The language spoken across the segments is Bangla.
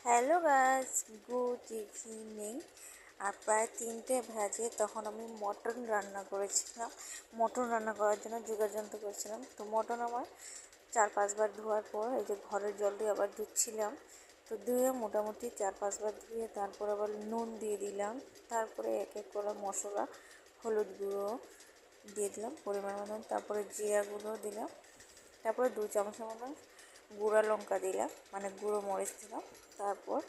Hello guys, good evening. আর প্রায় 3টে বাজে, তখন আমি মটন রান্না করেছিলাম। মটন রান্না করার জন্য যোগাযন্ত্র করেছিলাম। তো মটন আমার 4-5 বার ধোয়ার পর এই যে ঘরের জল দিয়ে আবার ধুচ্ছিলাম। তো ধুয়ে মোটামুটি 4-5 বার ধুয়ে তারপর আবার নুন দিয়ে দিলাম। তারপরে এক এক করে মশলা, হলুদ গুঁড়ো দিয়ে দিলাম পরিমাণ মতন, তারপরে জিরা গুঁড়ো দিলাম, তারপরে 2 চামচের মতন গুঁড়া লঙ্কা দিলাম, মানে গুঁড়ো মরিচ দিলাম। তারপর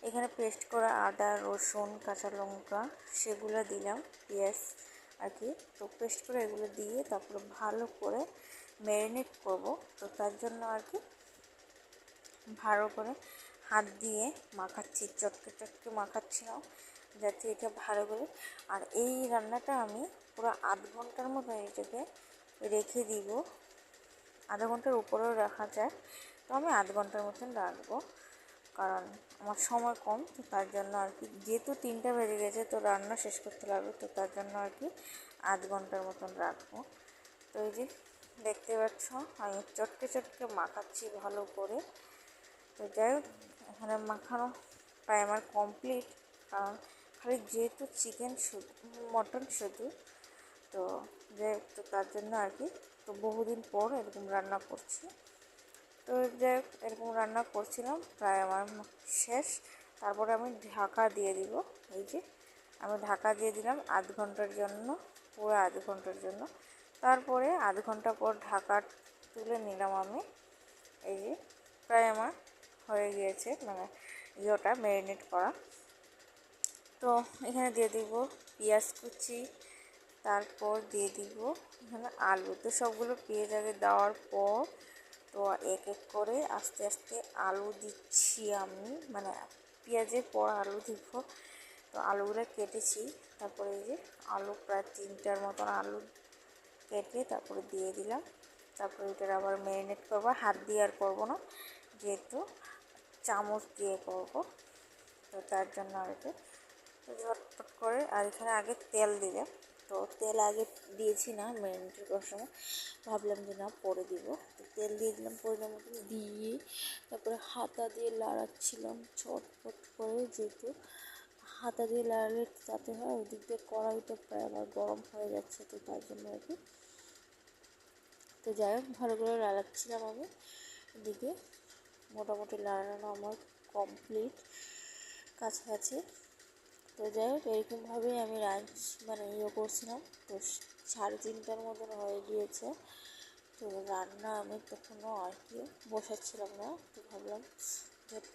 এখানে পেস্ট করা আদা, রসুন, কাঁচা লঙ্কা সেগুলো দিলাম, পেঁয়াজ আর কি। তো পেস্ট করে এগুলো দিয়ে তারপরে ভালো করে ম্যারিনেট করব। তো তার জন্য আর কি ভালো করে হাত দিয়ে মাখাচ্ছি, চটকে চটকে মাখাচ্ছিলাম যাতে এটা ভালো করে। আর এই রান্নাটা আমি পুরো 8 ঘন্টার মতো এটাকে রেখে দিব। আধা ঘন্টার উপরেও রাখা যায়, তো আমি 8 ঘন্টার মতন রাখবো, কারণ আমার সময় কম। তো তার জন্য আর কি, যেহেতু 3টা বেজে গেছে তো রান্না শেষ করতে লাগবে, তো তার জন্য আর কি 8 ঘন্টার মতন রাখবো। তো এই যে দেখতে পাচ্ছ আমি চটকে চটকে মাখাচ্ছি ভালো করে। তো যাই হোক, এখানে মাখানো প্রায় আমার কমপ্লিট, কারণ খালি যেহেতু চিকেন শুধু, মটন শুধু, তো যাই হোক, তো তার জন্য আর কি। তো বহুদিন পর এরকম রান্না করছি। তো যাই হোক, এরকম রান্না করছিলাম, প্রায় আমার শেষ। তারপরে আমি ঢাকা দিয়ে দিব। এই যে আমি ঢাকা দিয়ে দিলাম 8 ঘন্টার জন্য, পুরো 8 ঘন্টার জন্য। তারপরে 8 ঘন্টা পর ঢাকা তুলে নিলাম আমি। এই যে প্রায় আমার হয়ে গিয়েছে, মানে ইয়েটা ম্যারিনেট করা। তো এখানে দিয়ে দিব পেঁয়াজ কুচি, তারপর দিয়ে দিব এখানে আলু। তো সবগুলো পেঁয়াজ আগে দেওয়ার পর তো এক এক করে আস্তে আস্তে আলু দিচ্ছি আমি, মানে পেঁয়াজের পর আলু দিব। তো আলুগুলো কেটেছি, তারপরে এই যে আলু প্রায় 3টার মতন আলু কেটে তারপরে দিয়ে দিলাম। তারপরে এটার আবার ম্যারিনেট করবো, হাত দিয়ে আর করবো না, যেহেতু চামচ দিয়ে করবো, তো তার জন্য আর কি। তো ঝটপট করে, আর এখানে আগে তেল দিলাম। তো তেল আগে দিয়েছি না ম্যারিনেটের করার সময়, ভাবলাম যে না পরে দিব। তো তেল দিয়ে দিলাম পরিমাণ মতো, দিয়ে তারপরে হাতা দিয়ে লাড়াচ্ছিলাম ছটফট করে, যেহেতু হাতা দিয়ে লাড়ালে যাতে হয় ওদিক দিয়ে কড়াইটা প্রায় আবার গরম হয়ে যাচ্ছে, তো তার জন্য আর কি। তো যাই হোক, ভালো করে লাড়াচ্ছিলাম আমি। এদিকে মোটামুটি লাড়ানো আমার কমপ্লিট, কাছাকাছি। তো যাই হোক, এরকমভাবেই আমি লাঞ্চ মানে করছিলাম। তো 3:30টার মতন হয়ে গিয়েছে। তো রান্না আমি তখনও আর কি বসাচ্ছিলাম না, তো ভাবলাম